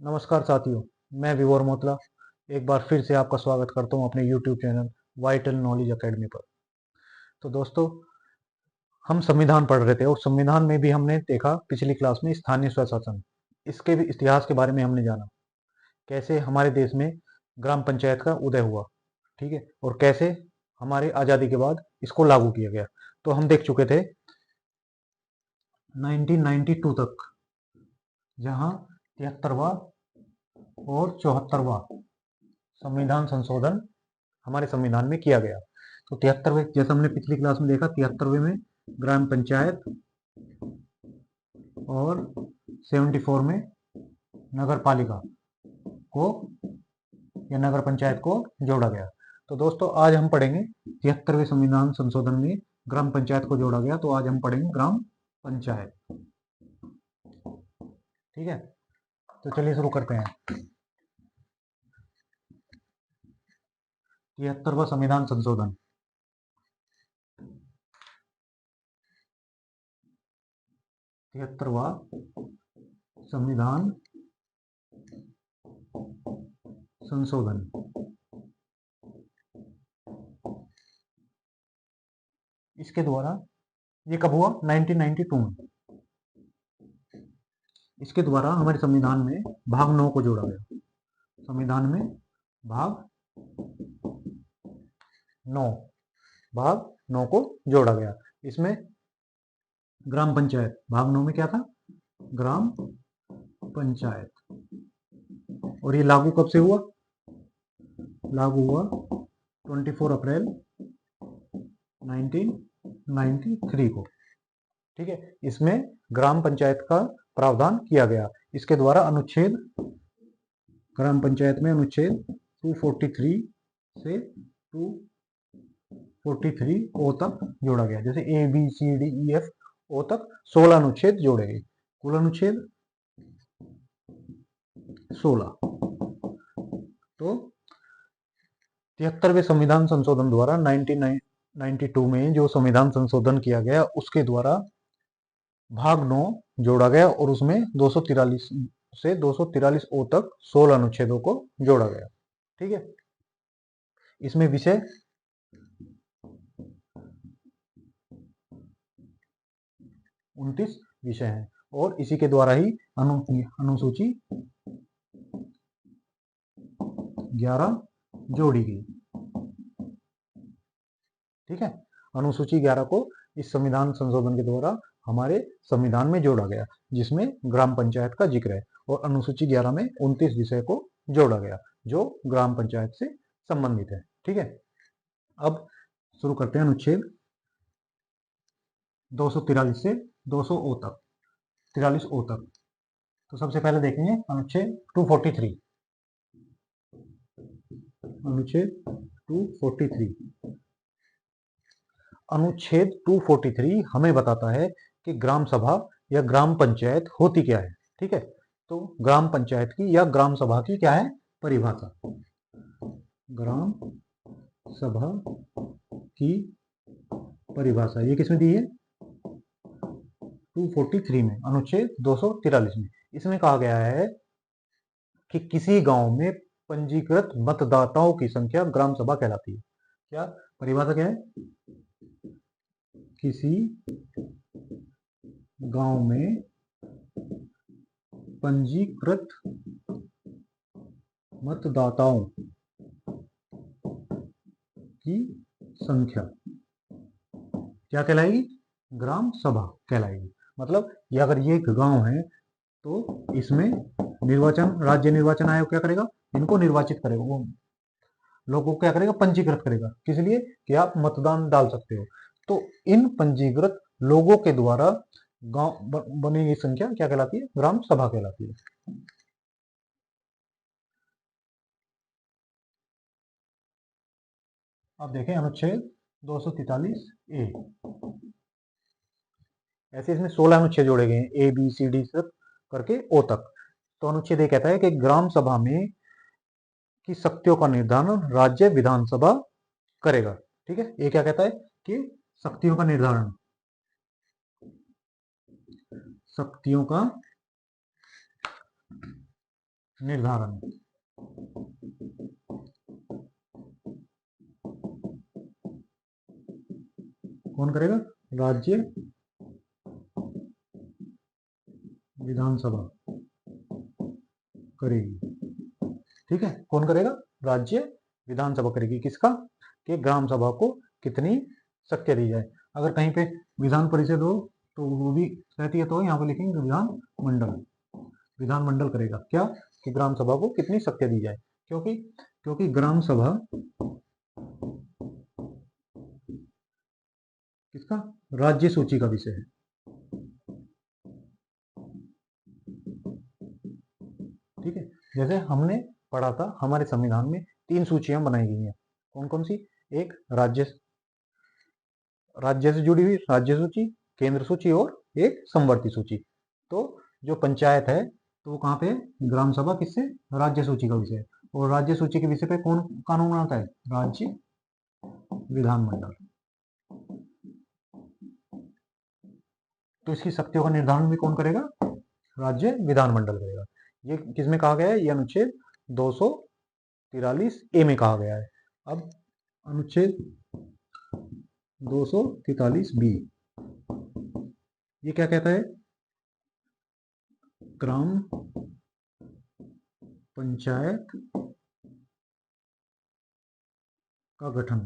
नमस्कार साथियों, मैं विवोर मोतला एक बार फिर से आपका स्वागत करता हूं अपने YouTube channel vital knowledge academy पर। तो दोस्तों, हम संविधान पढ़ रहे थे और संविधान में भी हमने देखा पिछली क्लास में स्थानीय स्वशासन, इसके भी इतिहास के बारे में हमने जाना, कैसे हमारे देश में ग्राम पंचायत का उदय हुआ, ठीक है, और कैसे हमारे आज़ादी के बाद इसको लागू किया गया। तो हम देख चुके थे 1992 तक, जहाँ 73वां और 74वां संविधान संशोधन हमारे संविधान में किया गया। तो 73वें, जैसा हमने पिछली क्लास में देखा, 73वें में ग्राम पंचायत और 74 में नगर पालिका को या नगर पंचायत को जोड़ा गया। तो दोस्तों, आज हम पढ़ेंगे 73वें संविधान संशोधन में ग्राम पंचायत को जोड़ा गया। तो आज हम पढ़ेंगे ग्राम पंचायत, ठीक है। तो चलिए शुरू करते हैं। 73वां संविधान संशोधन। तिहत्तरवा संविधान संशोधन इसके द्वारा, ये कब हुआ? 1992 में। इसके द्वारा हमारे संविधान में भाग 9 को जोड़ा गया। संविधान में भाग 9 को जोड़ा गया। इसमें ग्राम पंचायत, भाग 9 में क्या था? ग्राम पंचायत। और ये लागू कब से हुआ? लागू हुआ 24 अप्रैल 1993 को, ठीक है। इसमें ग्राम पंचायत का प्रावधान किया गया। इसके द्वारा अनुच्छेद, ग्राम पंचायत में अनुच्छेद 243 से 243 ओ तक जोड़ा गया। जैसे A B C D E F O तक 16 अनुच्छेद जोड़े गए। कुल अनुच्छेद 16। तो 73वें संविधान संशोधन द्वारा 1992 में जो संविधान संशोधन किया गया, उसके द्वारा भाग 9 जोड़ा गया और उसमें 243 से 243 ओ तक 16 अनुच्छेदों को जोड़ा गया, ठीक है। इसमें विषय 29 विषय हैं और इसी के द्वारा ही अनुसूची 11 जोड़ी गई, ठीक है। अनुसूची 11 को इस संविधान संशोधन के द्वारा हमारे संविधान में जोड़ा गया, जिसमें ग्राम पंचायत का जिक्र है। और अनुसूची 11 में 29 विषय को जोड़ा गया जो ग्राम पंचायत से संबंधित है, ठीक है। अब शुरू करते हैं अनुच्छेद 243 से 200 ओ तक, 43 ओ तक। तो सबसे पहले देखेंगे अनुच्छेद 243। अनुच्छेद 243। अनुच्छेद 243 हमें बताता है कि ग्राम सभा या ग्राम पंचायत होती क्या है, ठीक है। तो ग्राम पंचायत की या ग्राम सभा की क्या है परिभाषा? ग्राम सभा की परिभाषा ये किसमें दी है? 243 में, अनुच्छेद 243 में। इसमें कहा गया है कि किसी गांव में पंजीकृत मतदाताओं की संख्या ग्राम सभा कहलाती है। क्या परिभाषा क्या है? किसी गांव में पंजीकृत मतदाताओं की संख्या क्या कहलाएगी? ग्राम सभा कहलाएगी। मतलब ये अगर ये एक गांव है तो इसमें निर्वाचन, राज्य निर्वाचन आयोग क्या करेगा? इनको निर्वाचित करेगा, वो लोगों को क्या करेगा? पंजीकृत करेगा। किस लिए? कि आप मतदान डाल सकते हो। तो इन पंजीकृत लोगों के द्वारा गांव बनी गई संख्या क्या कहलाती है? ग्राम सभा कहलाती है। अब देखें अनुच्छेद 243 ए। ऐसे इसमें 16 अनुच्छेद जोड़े गए हैं, ए बी सी डी तक करके ओ तक। तो अनुच्छेद ये कहता है कि ग्राम सभा में की शक्तियों का निर्धारण राज्य विधानसभा करेगा, ठीक है। ये क्या कहता है कि शक्तियों का निर्धारण, शक्तियों का निर्धारण कौन करेगा? राज्य विधानसभा करेगी। ठीक है, कौन करेगा? राज्य विधानसभा करेगी। किसका? कि ग्राम सभा को कितनी शक्ति दी जाए। अगर कहीं पे विधान परिषद हो तो वो भी रहती है, तो यहाँ पे लिखेंगे विधान मंडल। विधान मंडल करेगा क्या? कि ग्राम सभा को कितनी शक्ति दी जाए। क्योंकि ग्राम सभा किसका? राज्य सूची का विषय है। ठीक है, जैसे हमने पढ़ा था हमारे संविधान में 3 सूचियां बनाई गई हैं। कौन कौन सी? एक राज्य से जुड़ी हुई राज्य सूची, केंद्र सूची और एक समवर्ती सूची। तो जो पंचायत है तो वो कहाँ पे? ग्राम सभा किससे? राज्य सूची का विषय। और राज्य सूची के विषय पे कौन कानून बनाता है? राज्य विधानमंडल। तो इसकी शक्तियों का निर्धारण भी कौन करेगा? राज्य विधानमंडल करेगा। ये किसमें कहा गया है? ये अनुच्छेद 243 ए में कहा गया है। अब अनुच्छेद 243 बी ये क्या कहता है? ग्राम पंचायत का गठन।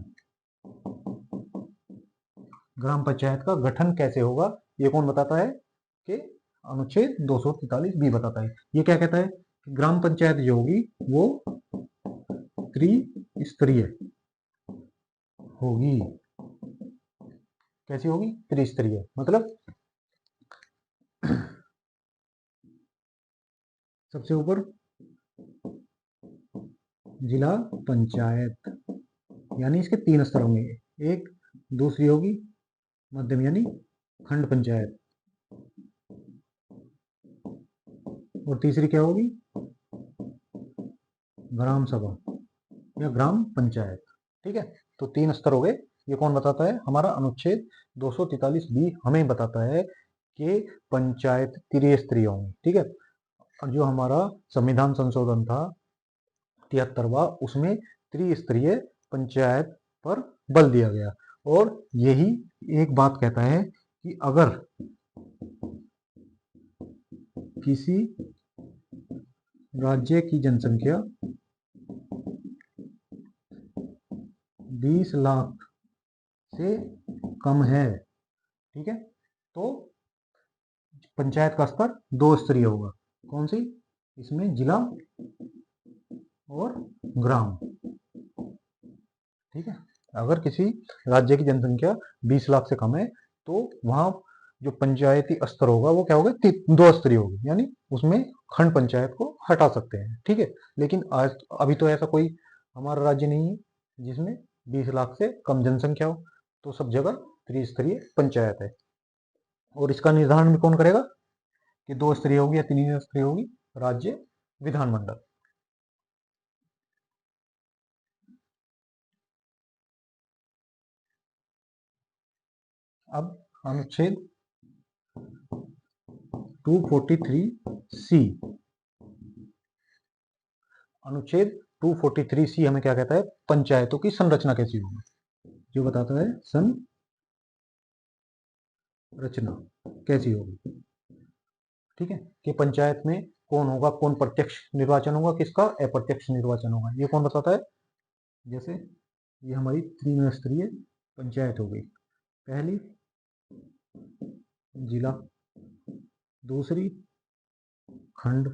ग्राम पंचायत का गठन कैसे होगा ये कौन बताता है? कि अनुच्छेद 243 बी बताता है। ये क्या कहता है? ग्राम पंचायत जो होगी वो त्रिस्तरीय होगी। कैसी होगी? त्रिस्तरीय। मतलब सबसे ऊपर जिला पंचायत, यानी इसके 3 स्तर होंगे। एक दूसरी होगी मध्यम यानी खंड पंचायत, और तीसरी क्या होगी? ग्राम सभा या ग्राम पंचायत। ठीक है, तो 3 स्तर हो गए। ये कौन बताता है? हमारा अनुच्छेद 243 बी हमें बताता है कि पंचायत त्रिस्तरीय होंगी। ठीक है, और जो हमारा संविधान संशोधन था 73वां, उसमें त्रिस्तरीय पंचायत पर बल दिया गया। और यही एक बात कहता है कि अगर किसी राज्य की जनसंख्या 20 लाख से कम है, ठीक है, तो पंचायत का स्तर 2 स्तरीय होगा। कौन सी? इसमें जिला और ग्राम। ठीक है, अगर किसी राज्य की जनसंख्या 20 लाख से कम है तो वहां जो पंचायती स्तर होगा वो क्या होगा? 2 स्तरीय होगी, यानी उसमें खंड पंचायत को हटा सकते हैं। ठीक है, लेकिन आज अभी तो ऐसा कोई हमारा राज्य नहीं है जिसमें 20 लाख से कम जनसंख्या हो, तो सब जगह त्रिस्तरीय पंचायत है। और इसका निर्धारण भी कौन करेगा कि 2 स्तरीय होगी या 3 स्तरीय होगी? राज्य विधानमंडल। अब अनुच्छेद 243 सी, अनुच्छेद 243 सी हमें क्या कहता है? पंचायतों की संरचना कैसी होगी, जो बताता है संरचना कैसी होगी। ठीक है, कि पंचायत में कौन होगा, कौन प्रत्यक्ष निर्वाचन होगा, किसका अप्रत्यक्ष निर्वाचन होगा, ये कौन बताता है? जैसे ये हमारी त्रिस्तरीय पंचायत हो गई। पहली जिला, दूसरी खंड,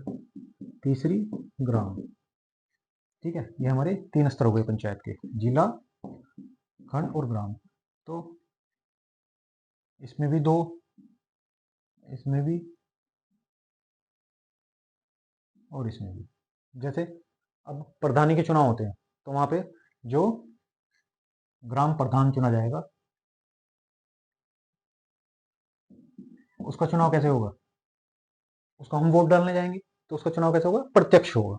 तीसरी ग्राम। ठीक है, ये हमारे 3 स्तर हो गए पंचायत के, जिला, खंड और ग्राम। तो इसमें भी 2, इसमें भी और इसमें भी। जैसे अब प्रधानी के चुनाव होते हैं तो वहां पे जो ग्राम प्रधान चुना जाएगा उसका चुनाव कैसे होगा? उसका हम वोट डालने जाएंगे तो उसका चुनाव कैसे होगा? प्रत्यक्ष होगा।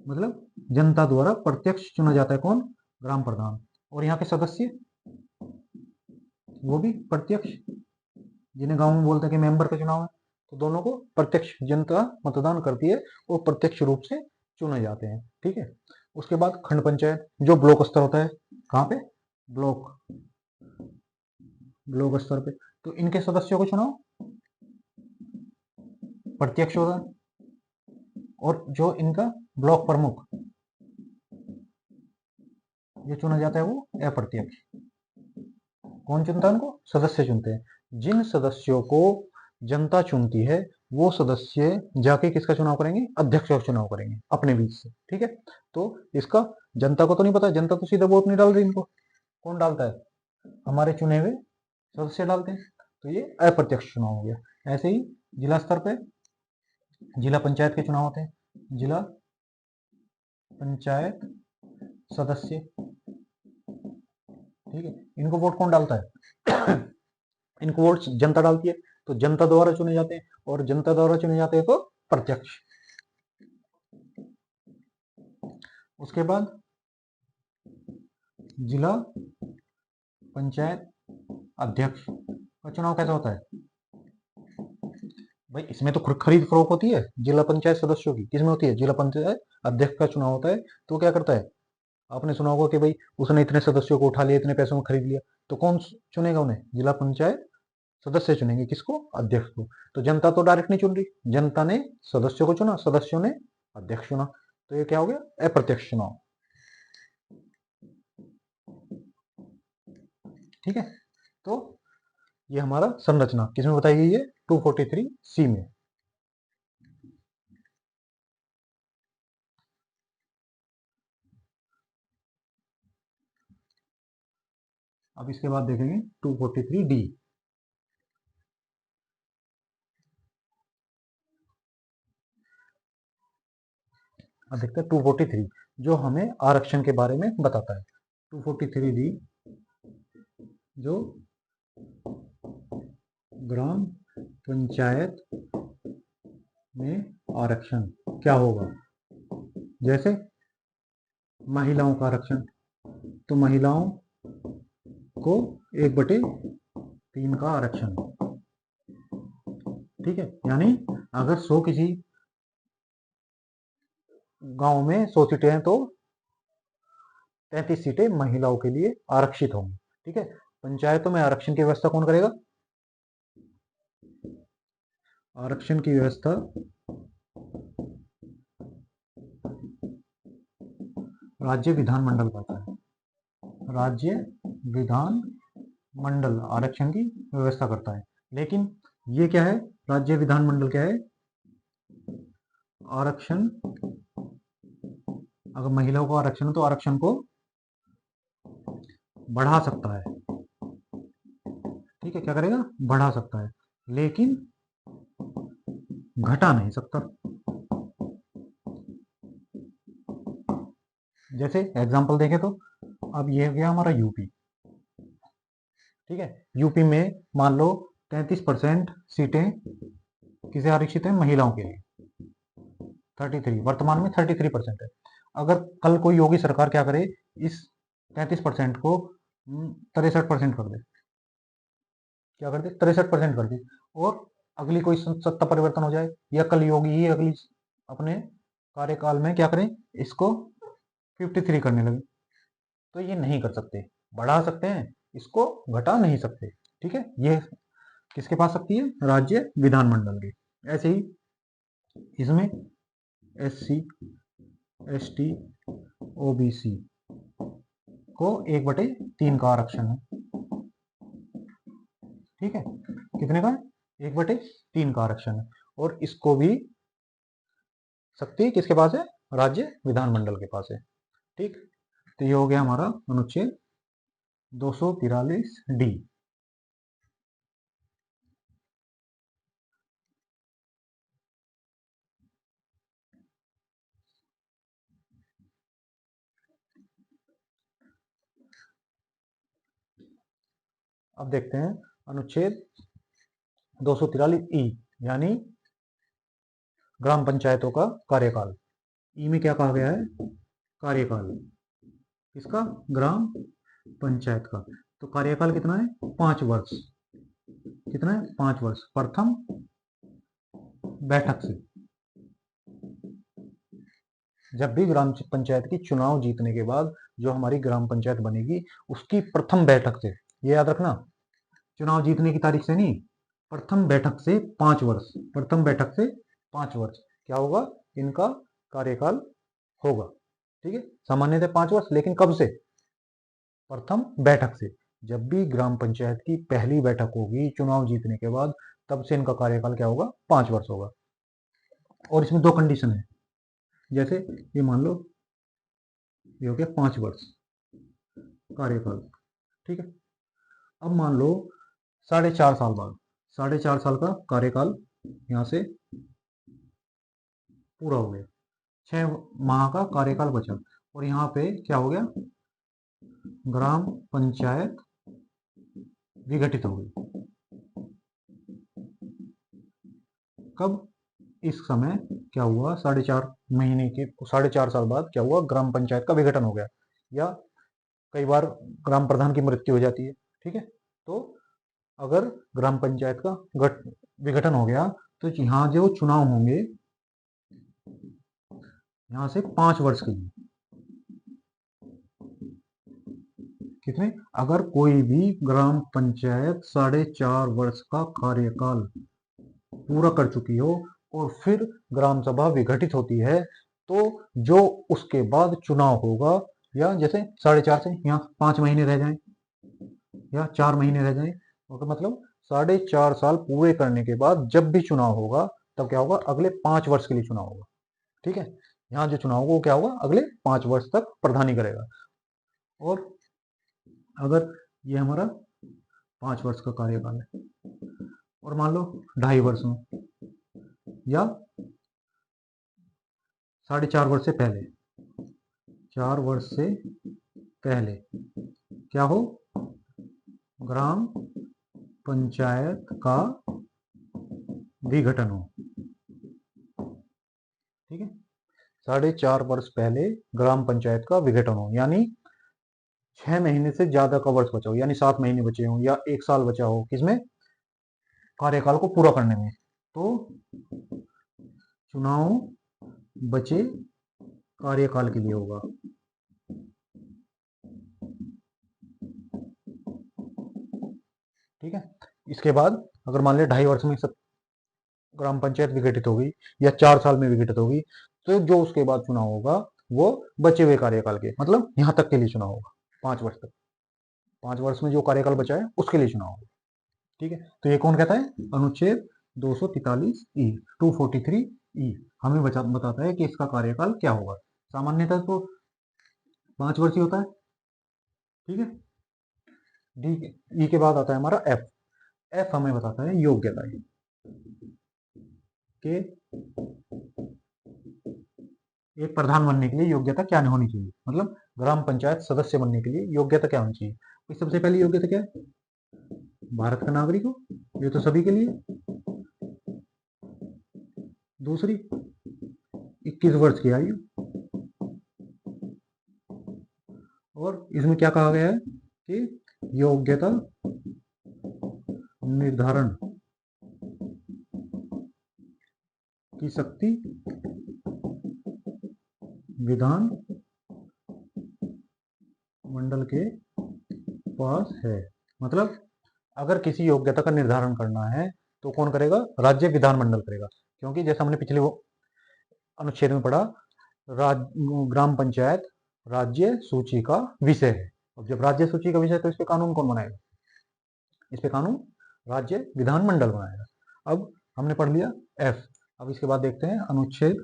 मतलब जनता द्वारा प्रत्यक्ष चुना जाता है। कौन? ग्राम प्रधान। और यहाँ के सदस्य वो भी प्रत्यक्ष, जिन्हें गांव में बोलते हैं कि मेंबर का चुनाव है, तो दोनों को प्रत्यक्ष जनता मतदान करती है और प्रत्यक्ष रूप से चुने जाते हैं। ठीक है। उसके बाद खंड पंचायत जो ब्लॉक स्तर होता है, कहाँ पे, ब्लॉक ब्लॉक स्तर पे, तो इनके सदस्यों को चुनाव प्रत्यक्ष होगा और जो इनका ब्लॉक प्रमुख जो चुना जाता है वो अप्रत्यक्ष। कौन चुनता है उनको, सदस्य चुनते हैं। जिन सदस्यों को जनता चुनती है वो सदस्य जाके किसका चुनाव करेंगे, अध्यक्ष का चुनाव करेंगे अपने बीच से। ठीक है। तो इसका जनता को तो नहीं पता, जनता तो सीधा वोट नहीं डाल रही इनको, कौन डालता है, हमारे चुने हुए सदस्य डालते हैं। तो ये अप्रत्यक्ष चुनाव हो गया। ऐसे ही जिला स्तर पे जिला पंचायत के चुनाव होते हैं। जिला पंचायत सदस्य, ठीक है, इनको वोट कौन डालता है इनको वोट जनता डालती है, तो जनता द्वारा चुने जाते हैं, और जनता द्वारा चुने जाते हैं तो प्रत्यक्ष। उसके बाद जिला पंचायत अध्यक्ष का चुनाव कैसा होता है भाई, इसमें तो खरीद फरोख्त होती है जिला पंचायत सदस्यों की, किसमें होती है, जिला पंचायत अध्यक्ष का चुनाव होता है। तो क्या करता है, आपने सुना होगा कि भाई उसने इतने सदस्यों को उठा लिया, इतने पैसों में खरीद लिया, तो कौन चुनेगा उन्हें, जिला पंचायत सदस्य चुनेंगे, किसको, अध्यक्ष को। तो जनता तो डायरेक्ट नहीं चुन रही, जनता ने सदस्यों को चुना, सदस्यों ने अध्यक्ष चुना, तो ये क्या हो गया, अप्रत्यक्ष चुनाव। ठीक है। तो ये हमारा संरचना किसमें बताई गई है, 243 सी में। अब इसके बाद देखेंगे 243 डी। अब देखते हैं 243 जो हमें आरक्षण के बारे में बताता है। 243 डी जो ग्राम पंचायत में आरक्षण क्या होगा, जैसे महिलाओं का आरक्षण, तो महिलाओं को 1/3 का आरक्षण। ठीक है। यानी अगर 100 किसी गांव में 100 सीटें हैं तो 33 सीटें महिलाओं के लिए आरक्षित होंगी। ठीक है। पंचायतों में आरक्षण की व्यवस्था कौन करेगा, आरक्षण की व्यवस्था राज्य विधानमंडल करता है। राज्य विधान मंडल आरक्षण की व्यवस्था करता है। लेकिन ये क्या है, राज्य विधानमंडल क्या है, आरक्षण, अगर महिलाओं को आरक्षण है तो आरक्षण को बढ़ा सकता है। ठीक है, क्या करेगा, बढ़ा सकता है, लेकिन घटा नहीं सकता। जैसे एग्जांपल देखें तो अब ये हो गया हमारा यूपी। ठीक है। यूपी में मान लो 33% सीटें किसे आरक्षित है, महिलाओं के लिए। 33, वर्तमान में 33% है। अगर कल कोई योगी सरकार क्या करे, इस 33% को 63% कर दे, क्या कर दे, 63% कर दे, और अगली कोई सत्ता परिवर्तन हो जाए, या कल योगी ही अगली अपने कार्यकाल में क्या करें, इसको 53 करने लगे, तो ये नहीं कर सकते। बढ़ा सकते हैं, इसको घटा नहीं सकते। ठीक है। ये किसके पास शक्ति है, राज्य विधानमंडल की। ऐसे ही इसमें SC ST OBC को 1/3 का आरक्षण है। ठीक है। कितने का है, 1/3 का आरक्षण है, और इसको भी शक्ति किसके पास है, राज्य विधानमंडल के पास है। ठीक। तो ये हो गया हमारा अनुच्छेद 243 डी। अब देखते हैं अनुच्छेद 243 ई, यानी ग्राम पंचायतों का कार्यकाल। ई में क्या कहा गया है, कार्यकाल किसका, ग्राम पंचायत का। तो कार्यकाल कितना है, 5 वर्ष। कितना है, 5 वर्ष, प्रथम बैठक से, जब भी ग्राम पंचायत की चुनाव जीतने के बाद जो हमारी ग्राम पंचायत बनेगी उसकी प्रथम बैठक से, ये याद रखना, चुनाव जीतने की तारीख से नहीं, प्रथम बैठक से 5 वर्ष, प्रथम बैठक से 5 वर्ष क्या होगा, इनका कार्यकाल होगा। ठीक है, सामान्यतः 5 वर्ष, लेकिन कब से, प्रथम बैठक से, जब भी ग्राम पंचायत की पहली बैठक होगी चुनाव जीतने के बाद, तब से इनका कार्यकाल क्या होगा, 5 वर्ष होगा। और इसमें 2 कंडीशन है, जैसे ये मान लो ये हो गया 5 वर्ष कार्यकाल। ठीक है, अब मान लो 4.5 साल बाद, 4.5 साल का कार्यकाल यहाँ से पूरा हो गया, 6 माह का कार्यकाल बचा, और यहाँ पे क्या हो गया, ग्राम पंचायत विघटित हो गई। कब, इस समय क्या हुआ, 4.5 महीने के 4.5 साल बाद क्या हुआ, ग्राम पंचायत का विघटन हो गया, या कई बार ग्राम प्रधान की मृत्यु हो जाती है। ठीक है, तो अगर ग्राम पंचायत का विघटन हो गया तो यहाँ जो चुनाव होंगे यहाँ से 5 वर्ष के लिए, कितने, अगर कोई भी ग्राम पंचायत 4.5 वर्ष का कार्यकाल पूरा कर चुकी हो और फिर ग्राम सभा विघटित होती है, तो जो उसके बाद चुनाव होगा, या जैसे 4.5 से यहाँ 5 महीने रह जाएं या 4 महीने रह जाएं, तो मतलब 4.5 साल पूरे करने के बाद जब भी चुनाव होगा तब क्या होगा, अगले 5 वर्ष के लिए चुनाव होगा। ठीक है, यहाँ जो चुनाव होगा वो क्या होगा, अगले 5 वर्ष तक प्रधानी करेगा। और अगर ये हमारा 5 वर्ष का कार्यकाल है, और मान लो 2.5 वर्ष में या 4.5 वर्ष से पहले, 4 वर्ष से पहले क्या हो, ग्राम पंचायत का विघटन हो। ठीक है, 4.5 वर्ष पहले ग्राम पंचायत का विघटन हो, यानी 6 महीने से ज्यादा का वर्ष बचा हो, यानी 7 महीने बचे हो या 1 साल बचा हो, किसमें, कार्यकाल को पूरा करने में, तो चुनाव बचे कार्यकाल के लिए होगा। ठीक है, इसके बाद अगर मान लिया 2.5 वर्ष में सब ग्राम पंचायत विघटित होगी या 4 साल में विघटित होगी, तो जो उसके बाद चुनाव होगा वो बचे हुए कार्यकाल के, मतलब यहां तक के लिए चुनाव होगा, 5 वर्ष तक, 5 वर्ष में जो कार्यकाल बचा है उसके लिए चुनाव होगा। ठीक है, तो ये कौन कहता है, अनुच्छेद 243 ई, 243 ई हमें बताता है कि इसका कार्यकाल क्या होगा। सामान्यतः तो 5 वर्ष ही होता है। ठीक है, डी ई के बाद आता है हमारा एफ, एफ हमें बताता है योग्यता के, एक प्रधान बनने के लिए योग्यता क्या होनी चाहिए, मतलब ग्राम पंचायत सदस्य बनने के लिए योग्यता क्या होनी चाहिए। तो सबसे पहली योग्यता क्या है, भारत का नागरिक हो, ये तो सभी के लिए। दूसरी, 21 वर्ष की आयु, और इसमें क्या कहा गया है कि योग्यता निर्धारण की शक्ति विधान मंडल के पास है। मतलब अगर किसी योग्यता का निर्धारण करना है तो कौन करेगा, राज्य विधानमंडल करेगा, क्योंकि जैसा हमने पिछले वो अनुच्छेद में पढ़ा, ग्राम पंचायत राज्य सूची का विषय है। अब जब राज्य सूची का विषय है तो इस पे कानून कौन बनाएगा, इस पे कानून राज्य विधानमंडल बनाएगा। अब हमने पढ़ लिया एफ, अब इसके बाद देखते हैं अनुच्छेद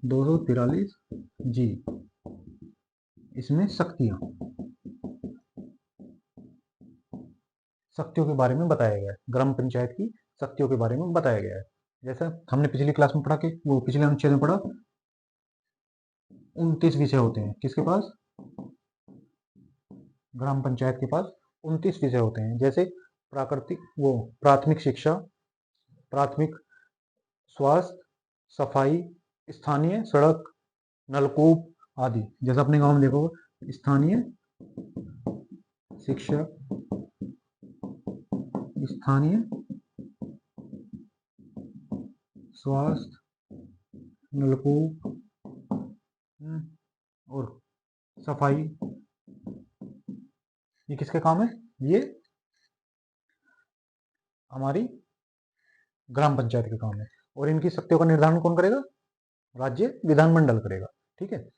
243 जी, इसमें शक्तियों के बारे में बताया गया है, ग्राम पंचायत की शक्तियों के बारे में बताया गया है। जैसा हमने पिछली क्लास में पढ़ा कि वो पिछले अनुच्छेद में पढ़ा, 29 विषय होते हैं किसके पास, ग्राम पंचायत के पास 29 विषय होते हैं, जैसे प्राथमिक शिक्षा, प्राथमिक स्वास्थ्य, सफाई, स्थानीय सड़क, नलकूप आदि। जैसा अपने गांव में देखो, स्थानीय शिक्षा, स्थानीय स्वास्थ्य, नलकूप और सफाई, ये किसके काम है? ये हमारी ग्राम पंचायत के काम है। और इनकी शक्तियों का निर्धारण कौन करेगा? राज्य विधानमंडल करेगा। ठीक है।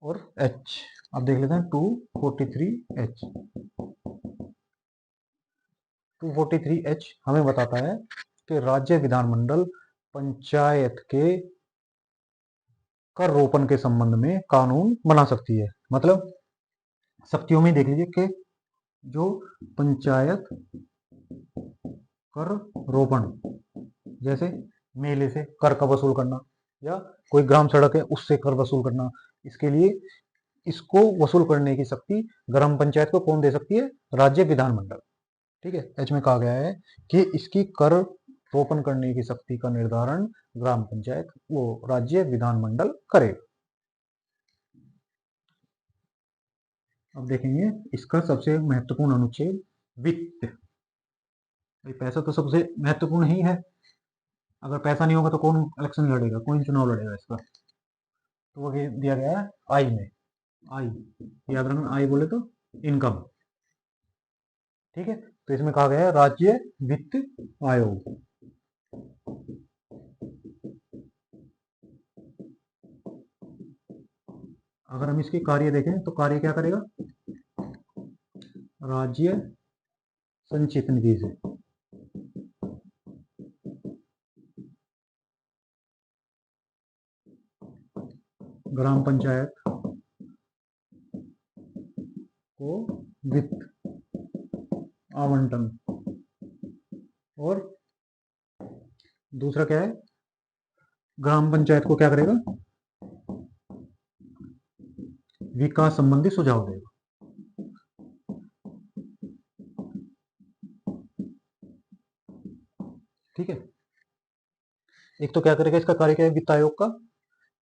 और एच अब देख लेते हैं 243H। 243H हमें बताता है कि राज्य विधानमंडल पंचायत के कर रोपण के संबंध में कानून बना सकती है। मतलब शक्तियों में देख लीजिए कि जो पंचायत कर रोपण, जैसे मेले से कर का वसूल करना या कोई ग्राम सड़क है उससे कर वसूल करना, इसके लिए इसको वसूल करने की शक्ति ग्राम पंचायत को कौन दे सकती है? राज्य विधानमंडल। ठीक है। एच में कहा गया है कि इसकी कर रोपण करने की शक्ति का निर्धारण ग्राम पंचायत वो राज्य विधानमंडल करेगा। अब देखेंगे इसका सबसे महत्वपूर्ण अनुच्छेद वित्त। पैसा तो सबसे महत्वपूर्ण ही है। अगर पैसा नहीं होगा तो कौन इलेक्शन लड़ेगा, कौन चुनाव लड़ेगा इसका? तो वो दिया गया है आई में। आई याद रखना, आई बोले तो इनकम। ठीक है। तो इसमें कहा गया है राज्य वित्त आयोग। अगर हम इसके कार्य देखें तो कार्य क्या करेगा? राज्य संचित निधि से ग्राम पंचायत को वित्त आवंटन, और दूसरा क्या है? ग्राम पंचायत को क्या करेगा? विकास संबंधी सुझाव देगा। ठीक है। एक तो क्या करेगा, इसका कार्य क्या है वित्त आयोग का?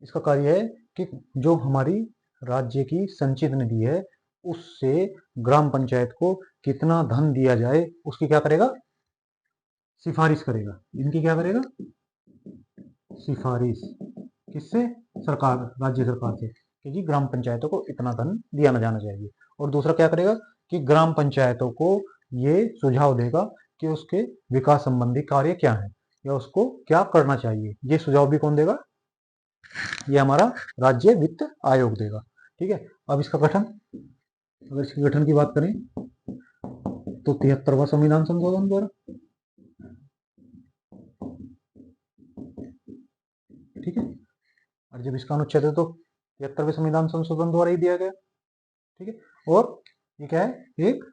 इसका कार्य है कि जो हमारी राज्य की संचित निधि है उससे ग्राम पंचायत को कितना धन दिया जाए उसकी क्या करेगा? सिफारिश करेगा। इनकी क्या करेगा? सिफारिश। किससे? सरकार, राज्य सरकार से, कि जी ग्राम पंचायतों को इतना धन दिया जाना चाहिए। और दूसरा क्या करेगा कि ग्राम पंचायतों को ये सुझाव देगा कि उसके विकास संबंधी कार्य क्या है या उसको क्या करना चाहिए। ये सुझाव भी कौन देगा? ये हमारा राज्य वित्त आयोग देगा। ठीक है। अब इसका गठन, अगर इसके गठन की बात करें तो 73वां संविधान संशोधन द्वारा। ठीक है। और जब इसका अनुच्छेद है तो 73वें संविधान संशोधन द्वारा ही दिया गया। ठीक है। और ये क्या है? एक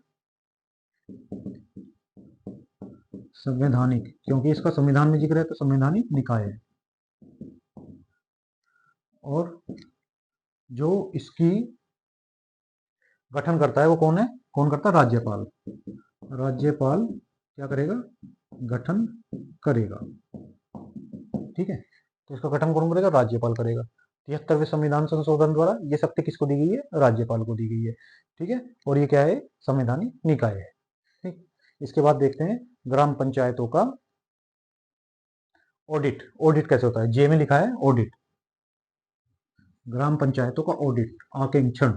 संवैधानिक, क्योंकि इसका संविधान में जिक्र है तो संवैधानिक निकाय है। और जो इसकी गठन करता है वो कौन है? कौन करता है? राज्यपाल। राज्यपाल क्या करेगा? गठन करेगा। ठीक है। तो इसका गठन कौन करेगा? राज्यपाल करेगा। 73वें संविधान संशोधन द्वारा ये शक्ति किसको दी गई है? राज्यपाल को दी गई है। ठीक है। और ये क्या है? संवैधानिक निकाय है। ठीक। इसके बाद देखते हैं ग्राम पंचायतों का ऑडिट। ऑडिट कैसे होता है? जे में लिखा है ऑडिट। ग्राम पंचायतों का ऑडिट, आकेक्षण।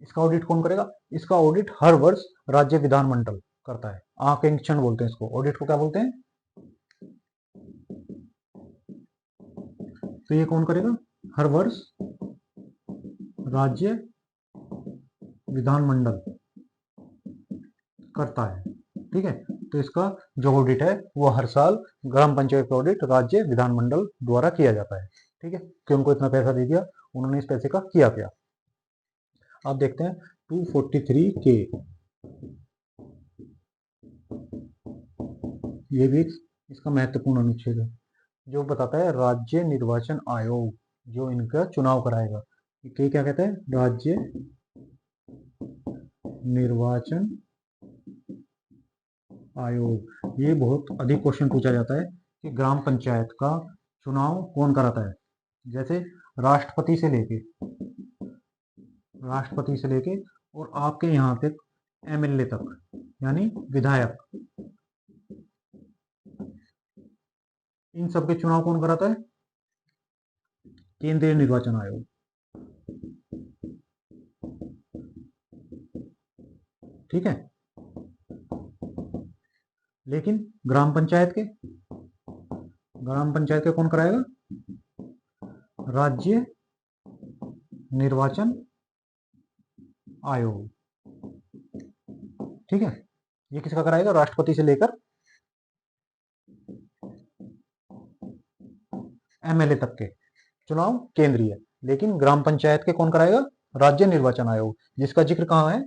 इसका ऑडिट कौन करेगा? इसका ऑडिट हर वर्ष राज्य विधानमंडल करता है। आकेक्षण बोलते हैं इसको, ऑडिट को क्या बोलते हैं? तो ये कौन करेगा? हर वर्ष राज्य विधानमंडल करता है। ठीक है। तो इसका जो ऑडिट है वो हर साल ग्राम पंचायत का ऑडिट राज्य विधानमंडल द्वारा किया जाता है। ठीक है। कि उनको इतना पैसा दे दिया, उन्होंने इस पैसे का किया क्या? आप देखते हैं 243K, ये भी इसका महत्वपूर्ण अनुच्छेद है जो बताता है राज्य निर्वाचन आयोग जो इनका चुनाव कराएगा। के क्या कहते हैं? राज्य निर्वाचन आयोग। ये बहुत अधिक क्वेश्चन पूछा जाता है कि ग्राम पंचायत का चुनाव कौन कराता है। जैसे राष्ट्रपति से लेके और आपके यहाँ तक एमएलए तक, यानी विधायक, इन सब के चुनाव कौन कराता है? केंद्रीय निर्वाचन आयोग। ठीक है। लेकिन ग्राम पंचायत के कौन कराएगा? राज्य निर्वाचन आयोग। ठीक है। ये किसका कराएगा? राष्ट्रपति से लेकर एमएलए तक के चुनाव केंद्रीय। लेकिन ग्राम पंचायत के कौन कराएगा? राज्य निर्वाचन आयोग, जिसका जिक्र कहां है?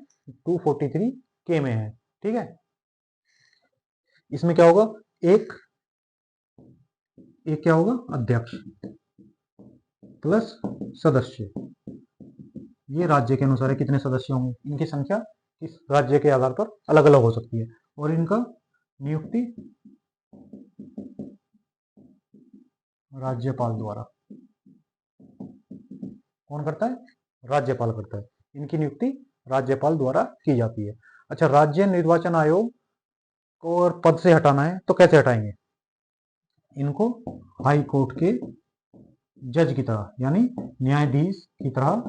243 के में है। ठीक है। इसमें क्या होगा? एक क्या होगा? अध्यक्ष प्लस सदस्य। ये राज्य के अनुसार है कितने सदस्य होंगे। इनकी संख्या इस राज्य के आधार पर अलग अलग हो सकती है और इनका नियुक्ति राज्यपाल द्वारा। कौन करता है? राज्यपाल करता है। इनकी नियुक्ति राज्यपाल द्वारा की जाती है। अच्छा, राज्य निर्वाचन आयोग को और पद से हटाना है तो कैसे हटाएंगे? इनको हाई कोर्ट के जज की तरह, यानी न्यायाधीश की तरह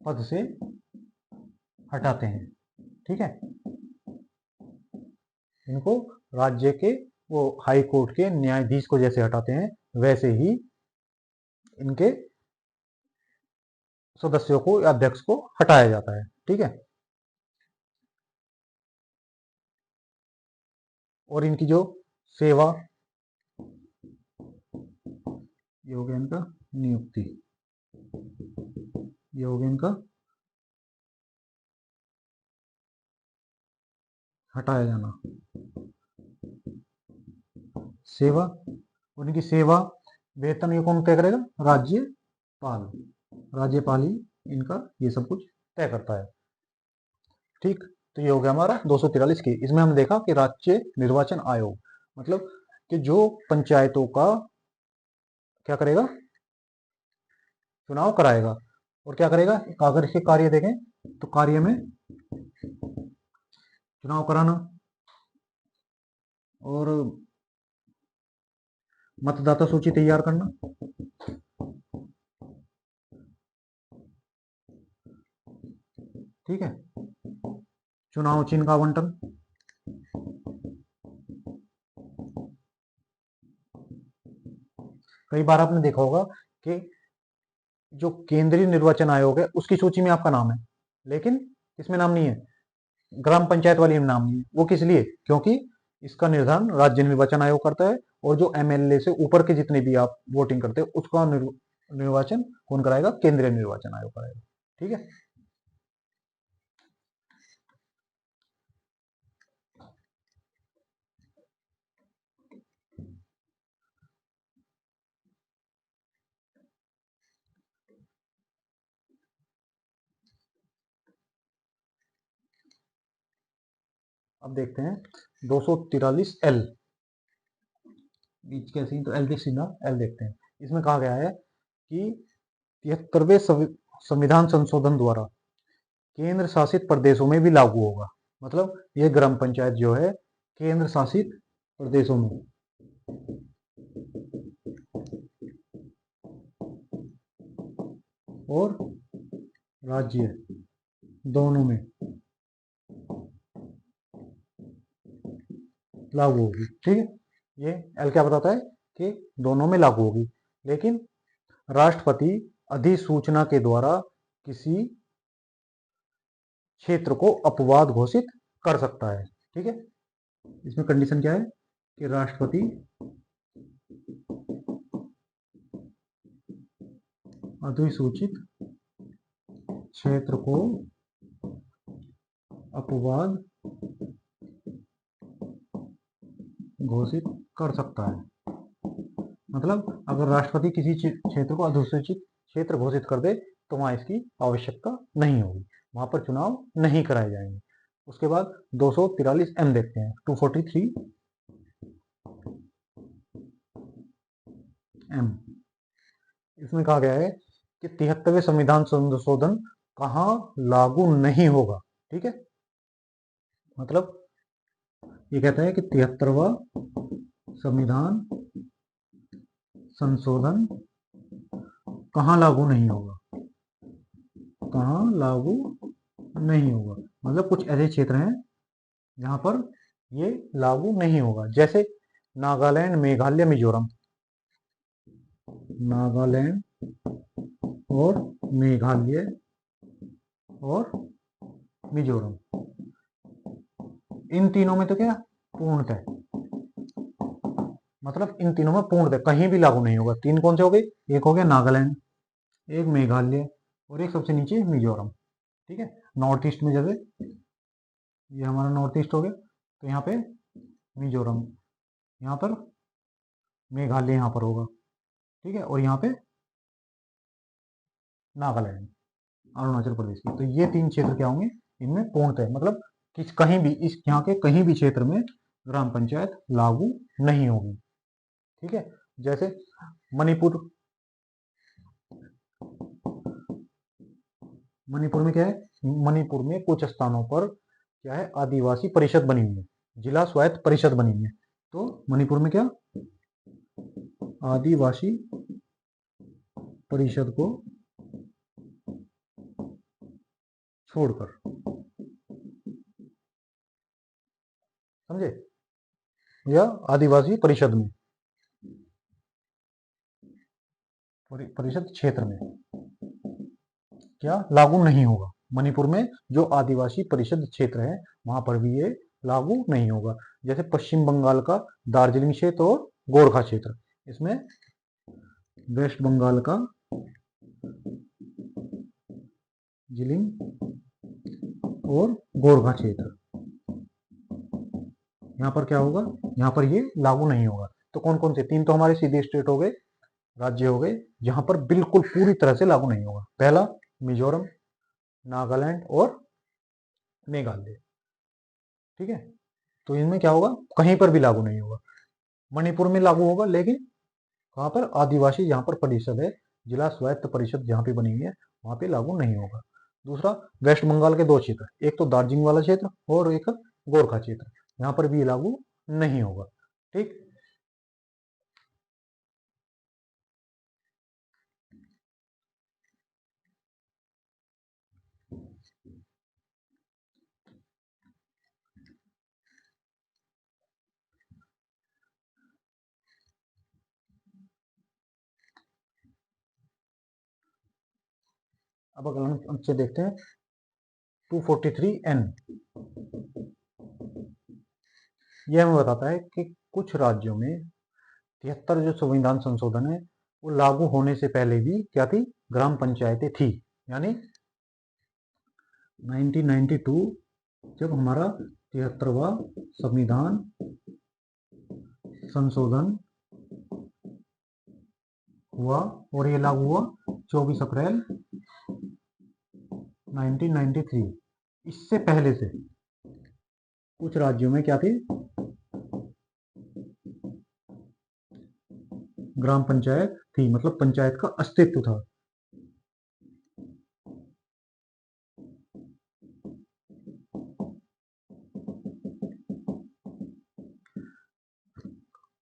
पद से हटाते हैं। ठीक है। इनको राज्य के वो हाई कोर्ट के न्यायाधीश को जैसे हटाते हैं, वैसे ही इनके सदस्यों को या अध्यक्ष को हटाया जाता है। ठीक है। और इनकी जो सेवा, ये हो गया इनका नियुक्ति, ये हो गया इनका हटाया जाना, सेवा। और इनकी सेवा वेतन ये कौन तय करेगा? राज्यपाल ही इनका ये सब कुछ तय करता है। ठीक। तो ये हो गया हमारा 243 की। इसमें हम देखा कि राज्य निर्वाचन आयोग मतलब कि जो पंचायतों का क्या करेगा? चुनाव कराएगा। और क्या करेगा? अगर इसके कार्य देखें तो कार्य में चुनाव कराना और मतदाता सूची तैयार करना, ठीक है, चुनाव चिन्ह का आवंटन, कई बार आपने देखा होगा कि जो केंद्रीय निर्वाचन आयोग है उसकी सूची में आपका नाम है, लेकिन इसमें नाम नहीं है, ग्राम पंचायत वाली में नाम नहीं है। वो किस लिए? क्योंकि इसका निर्धारण राज्य निर्वाचन आयोग करता है और जो एमएलए से ऊपर के जितने भी आप वोटिंग करते हो उसका निर्वाचन कौन कराएगा? केंद्रीय निर्वाचन आयोग कराएगा। ठीक है। अब देखते हैं 243 एल, बीच कैसी तो एल सीधा एल देखते हैं। इसमें कहा गया है कि 73वें संविधान संशोधन द्वारा केंद्र शासित प्रदेशों में भी लागू होगा। मतलब ये ग्राम पंचायत जो है केंद्र शासित प्रदेशों में और राज्य दोनों में लागू होगी। ठीक है। ये एल क्या बताता है? कि दोनों में लागू होगी, लेकिन राष्ट्रपति अधिसूचना के द्वारा किसी क्षेत्र को अपवाद घोषित कर सकता है। ठीक है। इसमें कंडीशन क्या है? कि राष्ट्रपति अधिसूचित क्षेत्र को अपवाद घोषित कर सकता है। मतलब अगर राष्ट्रपति किसी क्षेत्र को अधिसूचित क्षेत्र घोषित कर दे तो वहां इसकी आवश्यकता नहीं होगी, वहां पर चुनाव नहीं कराए जाएंगे। उसके बाद 243 एम देखते हैं। 243 एम। इसमें कहा गया है कि 73वें संविधान संशोधन कहाँ लागू नहीं होगा। ठीक है, मतलब ये कहता है कि 73वां संविधान संशोधन कहाँ लागू नहीं होगा, कहाँ लागू नहीं होगा, मतलब कुछ ऐसे क्षेत्र हैं जहां पर ये लागू नहीं होगा, जैसे नागालैंड, मेघालय, मिजोरम। नागालैंड और मेघालय और मिजोरम, इन तीनों में तो क्या पूर्णतः, मतलब इन तीनों में पूर्णतः कहीं भी लागू नहीं होगा। तीन कौन से हो गए, एक हो गया नागालैंड, एक मेघालय और एक सबसे नीचे मिजोरम। ठीक है, नॉर्थ ईस्ट में जैसे ये हमारा नॉर्थ ईस्ट हो गया, तो यहाँ पे मिजोरम, यहाँ पर मेघालय यहाँ पर होगा। ठीक है, और यहाँ पे नागालैंड, अरुणाचल प्रदेश की। तो ये तीन क्षेत्र क्या होंगे, इनमें पूर्णतः, मतलब कि कहीं भी इस यहाँ के कहीं भी क्षेत्र में ग्राम पंचायत लागू नहीं होगी। ठीक है, जैसे मणिपुर, मणिपुर में क्या है, मणिपुर में कुछ स्थानों पर क्या है, आदिवासी परिषद बनी हुई है, जिला स्वायत्त परिषद बनी हुई है। तो मणिपुर में क्या, आदिवासी परिषद को छोड़कर, समझे, या आदिवासी परिषद में, परिषद क्षेत्र में क्या लागू नहीं होगा। मणिपुर में जो आदिवासी परिषद क्षेत्र है वहां पर भी ये लागू नहीं होगा। जैसे पश्चिम बंगाल का दार्जिलिंग क्षेत्र और गोरखा क्षेत्र, इसमें वेस्ट बंगाल का जिलिंग और गोरखा क्षेत्र, यहाँ पर क्या होगा, यहाँ पर ये लागू नहीं होगा। तो कौन कौन से, तीन तो हमारे सीधे स्टेट हो गए, राज्य हो गए, जहां पर बिल्कुल पूरी तरह से लागू नहीं होगा। पहला मिजोरम, नागालैंड और मेघालय। ठीक है, तो इनमें क्या होगा, कहीं पर भी लागू नहीं होगा। मणिपुर में लागू होगा, लेकिन कहां पर, आदिवासी जहां पर परिषद है, जिला स्वायत्त परिषद जहां पे बनी हुई है, वहां पे लागू नहीं होगा। दूसरा, वेस्ट बंगाल के दो क्षेत्र, एक तो दार्जिलिंग वाला क्षेत्र और एक गोरखा क्षेत्र, यहाँ पर भी ये लागू नहीं होगा। ठीक, अब अगला हमसे देखते हैं 243N। यह हमें बताता है कि कुछ राज्यों में 73 जो संविधान संशोधन है वो लागू होने से पहले भी क्या थी, ग्राम पंचायतें थी। यानी 1992 जब हमारा 73वां संविधान संशोधन हुआ और ये लागू हुआ 24 अप्रैल 1993, इससे पहले से कुछ राज्यों में क्या थी, ग्राम पंचायत थी, मतलब पंचायत का अस्तित्व था।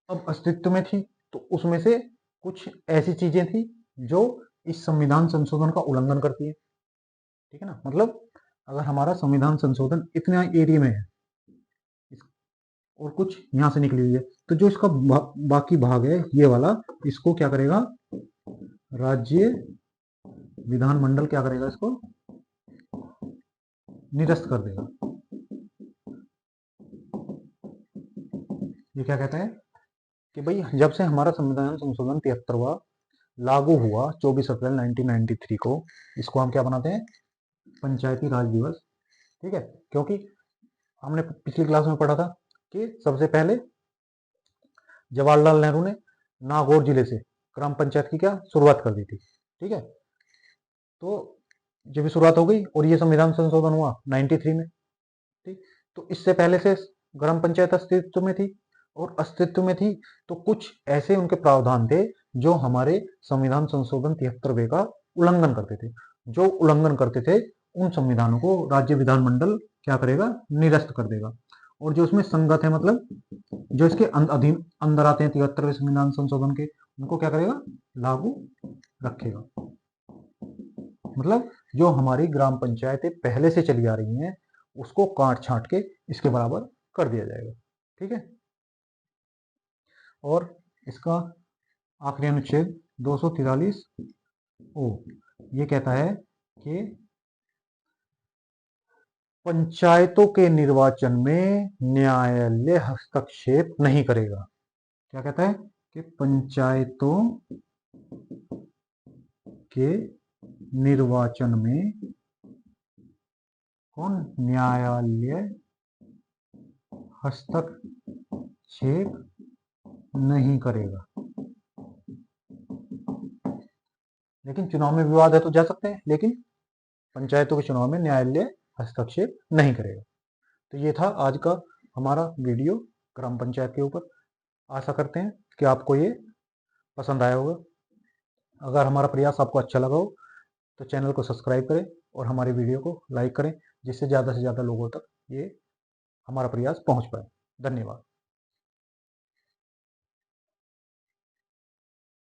अब अस्तित्व में थी तो उसमें से कुछ ऐसी चीजें थी जो इस संविधान संशोधन का उल्लंघन करती है। ठीक है ना, मतलब अगर हमारा संविधान संशोधन इतना एरिया में है और कुछ यहां से निकली हुई है, तो जो इसका बाकी भाग है ये वाला, इसको क्या करेगा, राज्य विधानमंडल क्या करेगा, इसको निरस्त कर देगा। ये क्या कहता है कि भाई जब से हमारा संविधान संशोधन 73वां लागू हुआ 24 अप्रैल 1993 को, इसको हम क्या बनाते हैं, पंचायती राज दिवस। ठीक है, क्योंकि हमने पिछली क्लास में पढ़ा था कि सबसे पहले जवाहरलाल नेहरू ने नागौर जिले से ग्राम पंचायत की क्या शुरुआत कर दी थी। ठीक है, तो जब भी शुरुआत हो गई और ये संविधान संशोधन हुआ 93 में। ठीक, तो इससे पहले से ग्राम पंचायत अस्तित्व में थी, और अस्तित्व में थी, तो कुछ ऐसे उनके प्रावधान थे जो हमारे संविधान संशोधन 73 का उल्लंघन करते थे। जो उल्लंघन करते थे उन संविधानों को राज्य विधानमंडल क्या करेगा, निरस्त कर देगा। और जो उसमें संगत है, मतलब जो इसके अधीन अंदर आते हैं 73वें संविधान संशोधन के, उनको क्या करेगा, लागू रखेगा। मतलब जो हमारी ग्राम पंचायतें पहले से चली आ रही हैं उसको काट छांट के इसके बराबर कर दिया जाएगा। ठीक है। और इसका आखिरी अनुच्छेद 243 ओ ये कहता है कि पंचायतों के निर्वाचन में न्यायालय हस्तक्षेप नहीं करेगा। क्या कहता है कि पंचायतों के निर्वाचन में कौन न्यायालय हस्तक्षेप नहीं करेगा। लेकिन चुनाव में विवाद है तो जा सकते हैं, लेकिन पंचायतों के चुनाव में न्यायालय हस्तक्षेप नहीं करेगा। तो ये था आज का हमारा वीडियो ग्राम पंचायत के ऊपर। आशा करते हैं कि आपको ये पसंद आया होगा। अगर हमारा प्रयास आपको अच्छा लगा हो तो चैनल को सब्सक्राइब करें और हमारे वीडियो को लाइक करें, जिससे ज़्यादा से ज़्यादा लोगों तक ये हमारा प्रयास पहुंच पाए। धन्यवाद।